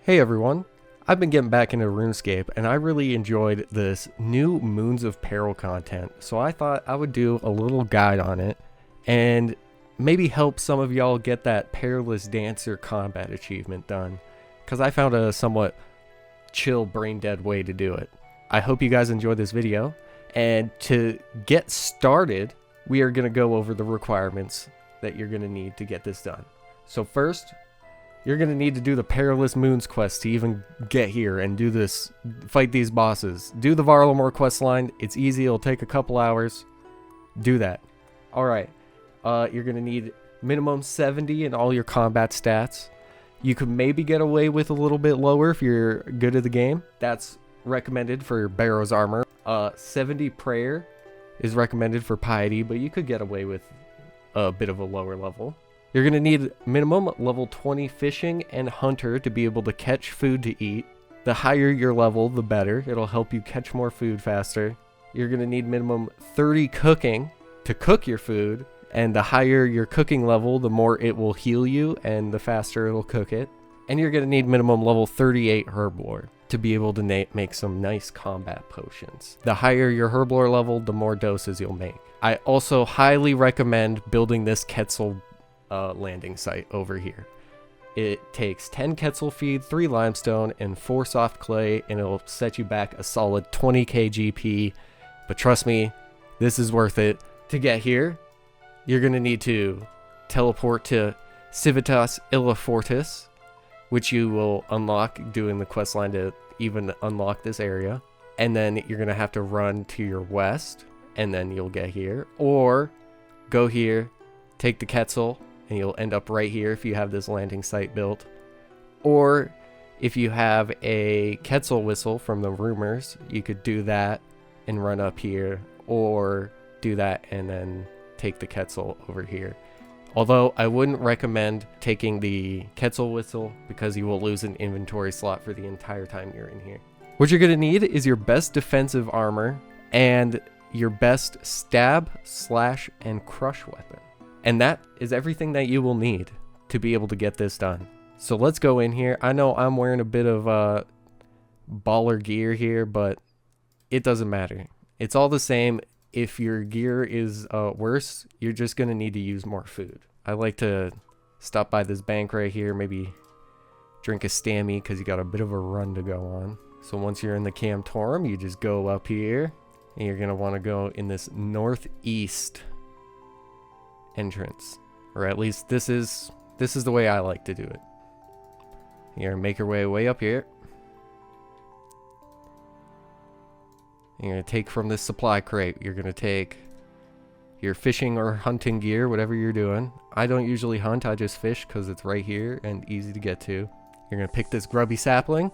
Hey everyone, I've been getting back into RuneScape and I really enjoyed this new Moons of Peril content, so I thought I would do a little guide on it and maybe help some of y'all get that Perilous Dancer combat achievement done, because I found a somewhat chill, brain dead way to do it. I hope you guys enjoy this video, and to get started, we are going to go over the requirements that you're going to need to get this done. So first, you're going to need to do the Perilous Moons quest to even get here and do this, fight these bosses. Do the Varlamore quest line. It's easy. It'll take a couple hours. Do that. Alright. You're going to need minimum 70 in all your combat stats. You could maybe get away with a little bit lower if you're good at the game. That's recommended for Barrow's armor. 70 prayer is recommended for piety, but you could get away with a bit of a lower level. You're going to need minimum level 20 fishing and hunter to be able to catch food to eat. The higher your level, the better. It'll help you catch more food faster. You're going to need minimum 30 cooking to cook your food. And the higher your cooking level, the more it will heal you and the faster it'll cook it. And you're going to need minimum level 38 herblore to be able to make some nice combat potions. The higher your herblore level, the more doses you'll make. I also highly recommend building this Quetzal landing site over here. It takes 10 Quetzal feed, 3 limestone, and 4 soft clay, and it'll set you back a solid 20k GP. But trust me, this is worth it. To get here, you're going to need to teleport to Civitas Illa Fortis, which you will unlock doing the quest line to even unlock this area. And then you're going to have to run to your west, and then you'll get here. Or go here, take the Quetzal, and you'll end up right here if you have this landing site built. Or if you have a Quetzal whistle from the rumors, you could do that and run up here, or do that and then take the Quetzal over here. Although I wouldn't recommend taking the Quetzal whistle because you will lose an inventory slot for the entire time you're in here. What you're going to need is your best defensive armor and your best stab, slash, and crush weapon. And that is everything that you will need to be able to get this done. So let's go in here. I know I'm wearing a bit of baller gear here, but it doesn't matter. It's all the same. If your gear is worse, you're just going to need to use more food. I like to stop by this bank right here, maybe drink a stammy because you got a bit of a run to go on. So once you're in the Camtorum, you just go up here, and you're going to want to go in this northeast entrance, or at least this is the way I like to do it. You're gonna make your way up here. You're gonna take from this supply crate. You're gonna take your fishing or hunting gear, whatever you're doing. I don't usually hunt, I just fish because it's right here and easy to get to. You're gonna pick this grubby sapling,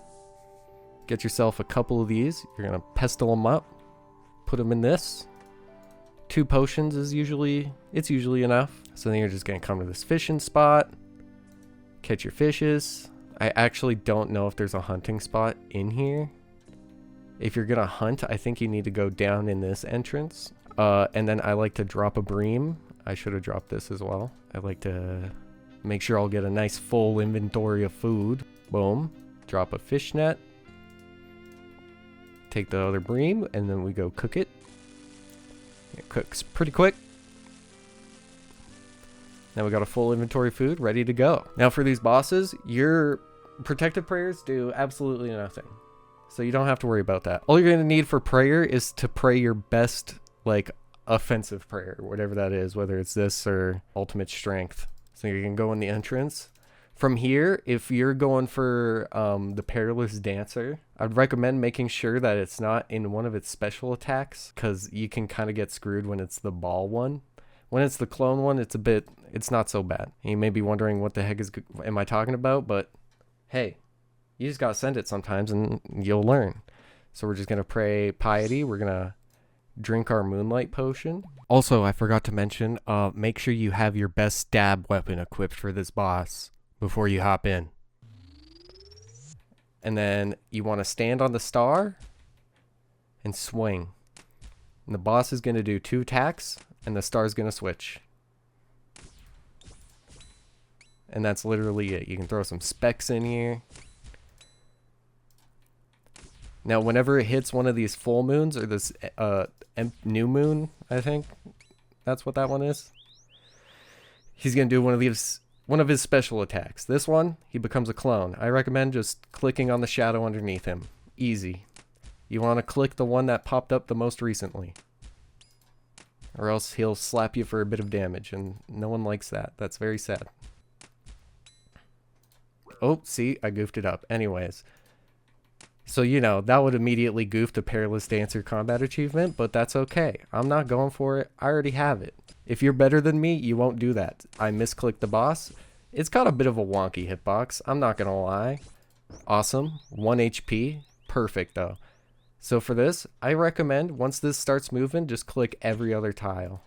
get yourself a couple of these. You're gonna pestle them up, put them in this. 2 potions is usually enough. So then you're just gonna come to this fishing spot, catch your fishes. I actually don't know if there's a hunting spot in here. If you're gonna hunt, I think you need to go down in this entrance. And then I like to drop a bream. I should have dropped this as well. I like to make sure I'll get a nice full inventory of food. Boom. Drop a fish net. Take the other bream, and then we go cook it. It cooks pretty quick. Now we got a full inventory of food ready to go. Now for these bosses, your protective prayers do absolutely nothing. So you don't have to worry about that. All you're going to need for prayer is to pray your best, like, offensive prayer, whatever that is, whether it's this or ultimate strength. So you can go in the entrance. From here, if you're going for the Perilous Dancer, I'd recommend making sure that it's not in one of its special attacks, because you can kind of get screwed when it's the ball one. When it's the clone one, it's not so bad. And you may be wondering what the heck am I talking about, but hey, you just gotta send it sometimes and you'll learn. So we're just gonna pray piety. We're gonna drink our moonlight potion. Also, I forgot to mention, make sure you have your best stab weapon equipped for this boss before you hop in. And then you want to stand on the star and swing. And the boss is going to do 2 attacks, and the star is going to switch. And that's literally it. You can throw some specs in here. Now, whenever it hits one of these full moons, or this new moon, I think that's what that one is, he's going to do one of his special attacks. This one, he becomes a clone. I recommend just clicking on the shadow underneath him. Easy. You want to click the one that popped up the most recently, or else he'll slap you for a bit of damage, and no one likes that. That's very sad. Oh, see, I goofed it up. Anyways, so that would immediately goof the Perilous Dancer combat achievement, but that's okay. I'm not going for it. I already have it. If you're better than me, you won't do that. I misclicked the boss. It's got a bit of a wonky hitbox, I'm not gonna lie. Awesome. 1 HP. Perfect, though. So for this, I recommend once this starts moving, just click every other tile.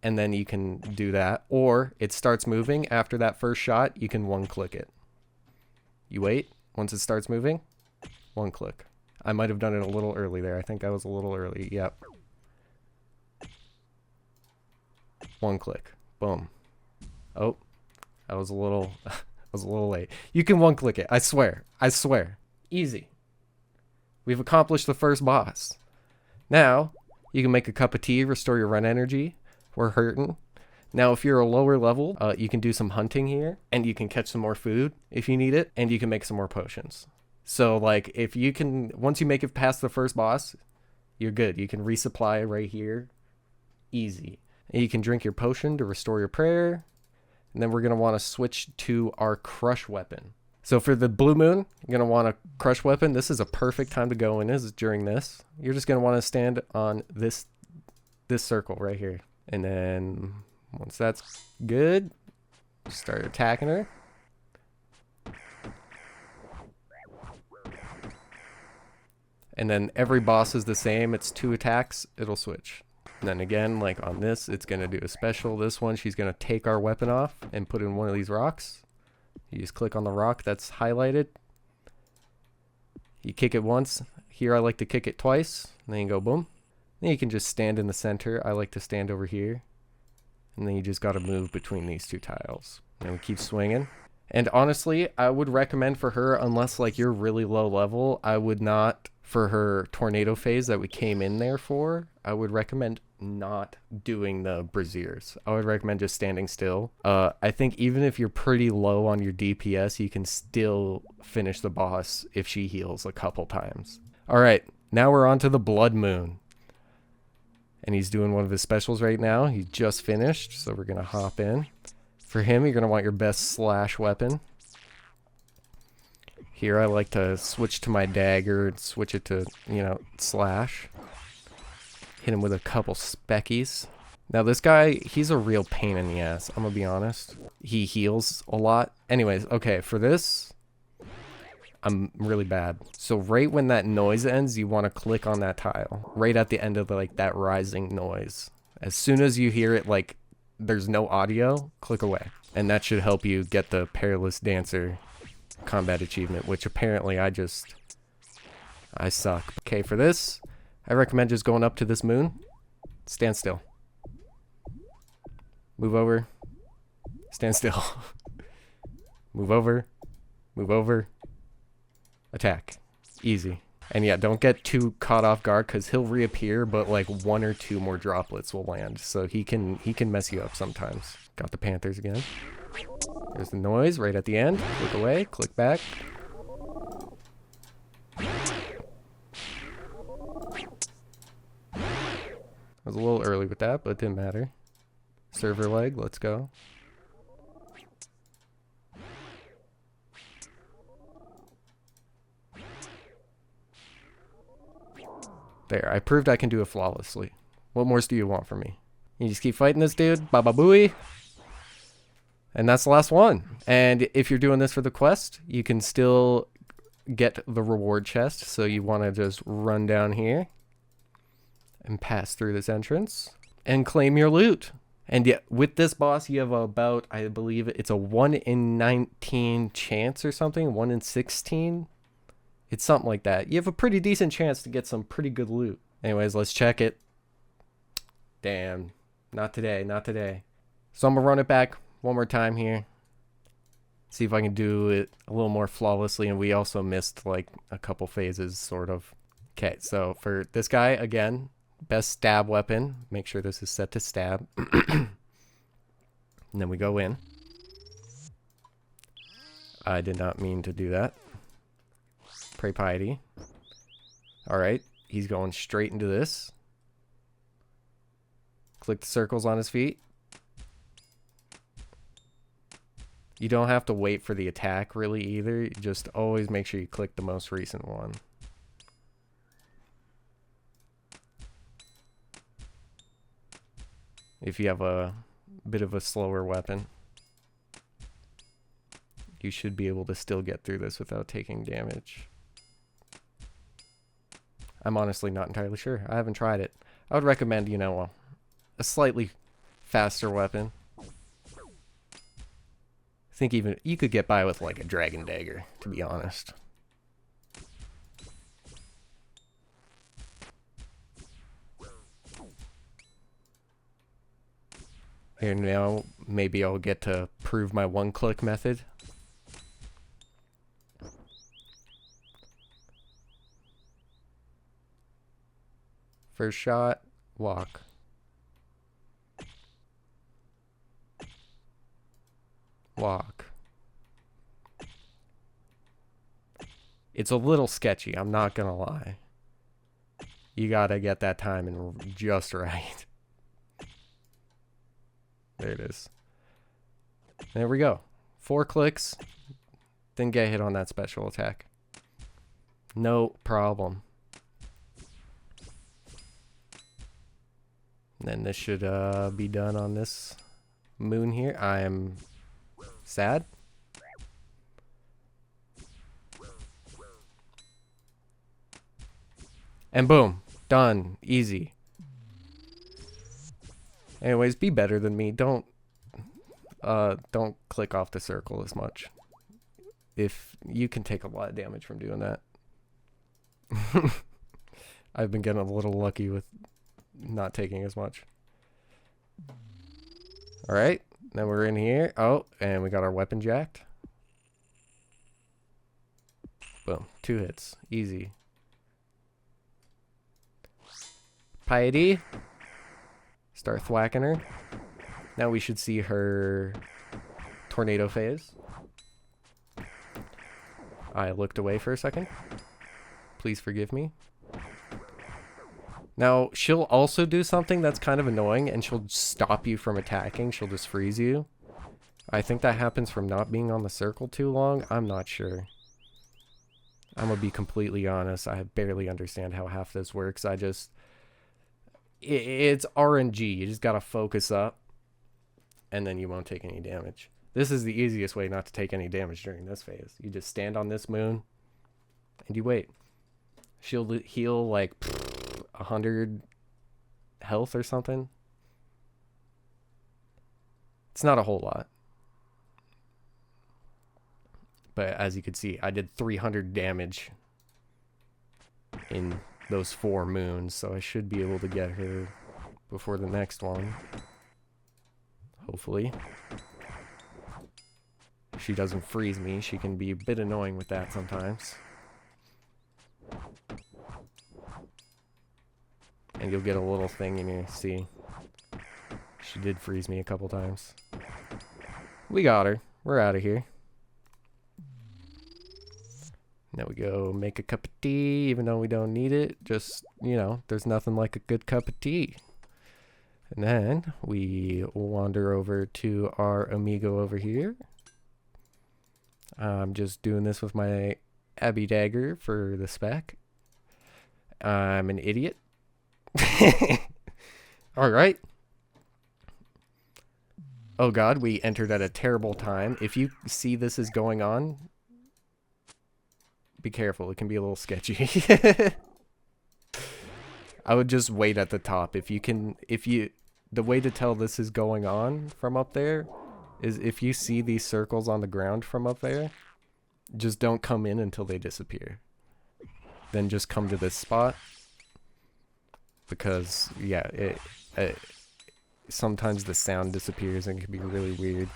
And then you can do that. Or it starts moving after that first shot, you can one-click it. You wait. Once it starts moving, one click. I might have done it a little early there. I think I was a little early. Yep. One click. Boom. Oh, I was a little late. You can one click it. I swear. I swear. Easy. We've accomplished the first boss. Now, you can make a cup of tea, restore your run energy. We're hurting. Now, if you're a lower level, you can do some hunting here, and you can catch some more food if you need it, and you can make some more potions. So, like, if you can, once you make it past the first boss, you're good. You can resupply right here. Easy. And you can drink your potion to restore your prayer. And then we're going to want to switch to our crush weapon. So for the blue moon, you're going to want a crush weapon. This is a perfect time to go in, is during this. You're just going to want to stand on this circle right here. And then once that's good, start attacking her. And then every boss is the same. It's 2 attacks. It'll switch. And then again, like on this, it's going to do a special. This one, she's going to take our weapon off and put in one of these rocks. You just click on the rock that's highlighted. You kick it once. Here I like to kick it twice. And then you go boom. Then you can just stand in the center. I like to stand over here. And then you just got to move between these 2 tiles. And we keep swinging. And honestly, I would recommend for her, unless like you're really low level, I would not, for her tornado phase that we came in there for, I would recommend not doing the braziers. I would recommend just standing still. I think even if you're pretty low on your DPS, you can still finish the boss if she heals a couple times. All right, now we're on to the Blood Moon. And he's doing one of his specials right now. He just finished, so we're going to hop in. For him, you're going to want your best slash weapon. Here, I like to switch to my dagger and switch it to, slash. Hit him with a couple speckies. Now, this guy, he's a real pain in the ass, I'm going to be honest. He heals a lot. Anyways, okay, for this, I'm really bad. So right when that noise ends, you want to click on that tile. Right at the end of that rising noise. As soon as you hear it, like, there's no audio, click away. And that should help you get the Perilous Dancer combat achievement, which apparently I suck. Okay, for this, I recommend just going up to this moon. Stand still. Move over. Stand still. Move over. Move over. Attack. Easy. And yeah, don't get too caught off guard because he'll reappear, but like 1 or 2 more droplets will land. So he can mess you up sometimes. Got the Panthers again. There's the noise right at the end. Click away, click back. I was a little early with that, but it didn't matter. Server leg, let's go. There, I proved I can do it flawlessly. What more do you want from me? You just keep fighting this dude, baba booey. And that's the last one. And if you're doing this for the quest, you can still get the reward chest. So you want to just run down here and pass through this entrance and claim your loot. And yeah, with this boss, you have about, I believe it's a 1 in 19 chance or something, 1 in 16. It's something like that. You have a pretty decent chance to get some pretty good loot. Anyways, let's check it. Damn. Not today, not today. So I'm going to run it back one more time here. See if I can do it a little more flawlessly, and we also missed like a couple phases, sort of. Okay, so for this guy, again, best stab weapon. Make sure this is set to stab. And then we go in. I did not mean to do that. Pray piety. Alright, he's going straight into this. Click the circles on his feet. You don't have to wait for the attack really either. You just always make sure you click the most recent one. If you have a bit of a slower weapon, you should be able to still get through this without taking damage. I'm honestly not entirely sure. I haven't tried it. I would recommend, you know, a slightly faster weapon. I think even you could get by with like a dragon dagger, to be honest. Here now, maybe I'll get to prove my one-click method. First shot, walk. Walk. It's a little sketchy, I'm not gonna lie. You gotta get that timing just right. There it is. There we go. 4 clicks. Then get hit on that special attack. No problem. Then this should be done on this moon here. I am sad. And boom. Done. Easy. Anyways, be better than me. Don't click off the circle as much. If you can take a lot of damage from doing that. I've been getting a little lucky with not taking as much. Alright, then we're in here. Oh, and we got our weapon jacked. Boom, 2 hits. Easy. Piety. Start thwacking her. Now we should see her tornado phase. I looked away for a second. Please forgive me. Now, she'll also do something that's kind of annoying, and she'll stop you from attacking. She'll just freeze you. I think that happens from not being on the circle too long. I'm not sure. I'm gonna be completely honest. I barely understand how half this works. It's RNG. You just gotta focus up, and then you won't take any damage. This is the easiest way not to take any damage during this phase. You just stand on this moon, and you wait. She'll heal like 100 health or something. It's not a whole lot. But as you can see, I did 300 damage in those 4 moons, so I should be able to get her before the next one. Hopefully. If she doesn't freeze me, she can be a bit annoying with that sometimes. And you'll get a little thing and you see. She did freeze me a couple times. We got her. We're out of here. Now we go make a cup of tea, even though we don't need it. Just, you know, there's nothing like a good cup of tea. And then we wander over to our amigo over here. I'm just doing this with my Abbey Dagger for the spec. I'm an idiot. Alright. Oh god, we entered at a terrible time. If you see this is going on, be careful. It can be a little sketchy. I would just wait at the top. The way to tell this is going on from up there is if you see these circles on the ground from up there, just don't come in until they disappear. Then just come to this spot. Because, yeah, sometimes the sound disappears and it can be really weird.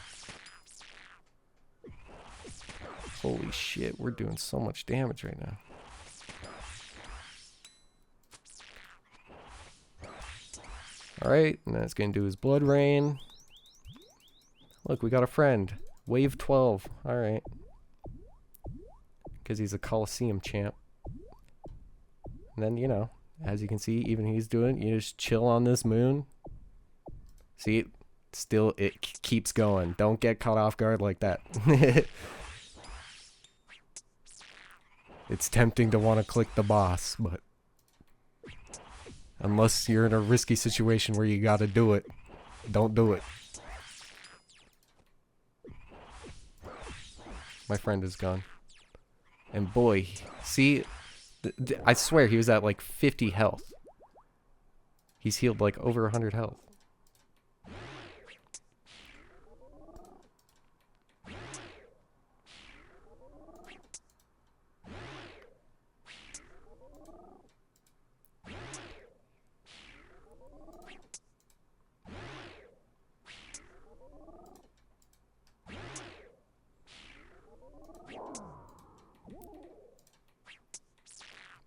Holy shit, we're doing so much damage right now. Alright, and that's gonna do his blood rain. Look, we got a friend. Wave 12. Alright. Because he's a Coliseum champ. And then, you know, as you can see, even he's doing, you just chill on this moon. See, still, it keeps going. Don't get caught off guard like that. It's tempting to want to click the boss, but unless you're in a risky situation where you gotta do it, don't do it. My friend is gone. And boy, see, I swear he was at like 50 health. He's healed like over 100 health.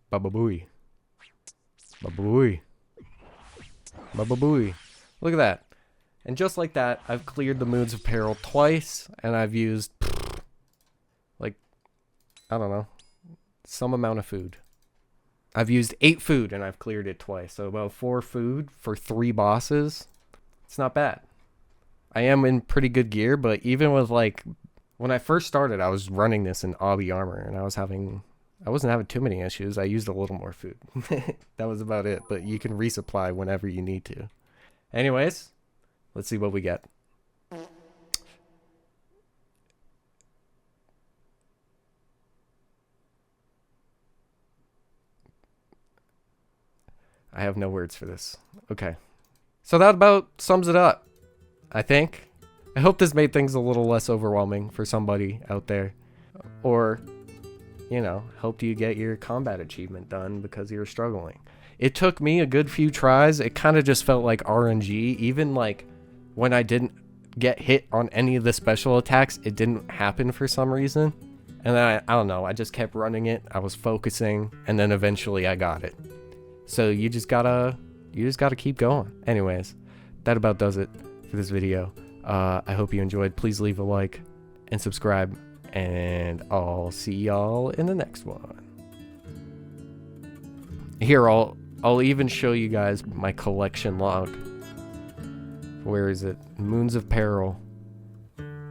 Baba booey. Baba booey. Baba booey. Look at that. And just like that, I've cleared the Moons of Peril twice, and I've used, like, I don't know, some amount of food. I've used 8 food, and I've cleared it twice. So about 4 food for 3 bosses. It's not bad. I am in pretty good gear, but even with, like, when I first started, I was running this in obby armor, and I wasn't having too many issues. I used a little more food. That was about it, but you can resupply whenever you need to. Anyways, let's see what we get. I have no words for this. Okay. So that about sums it up, I think. I hope this made things a little less overwhelming for somebody out there. Or, you know, helped you get your combat achievement done because you were struggling. It took me a good few tries. It kind of just felt like RNG. Even like when I didn't get hit on any of the special attacks, it didn't happen for some reason. And then I don't know, I just kept running it. I was focusing, and then eventually I got it. So you just gotta keep going. Anyways, that about does it for this video. I hope you enjoyed. Please leave a like and subscribe, and I'll see y'all in the next one. Here, I'll even show you guys my collection log. Where is it? Moons of Peril.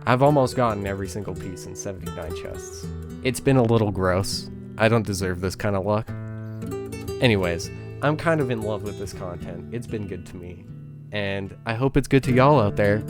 I've almost gotten every single piece in 79 chests. It's been a little gross. I don't deserve this kind of luck. Anyways, I'm kind of in love with this content. It's been good to me. And I hope it's good to y'all out there.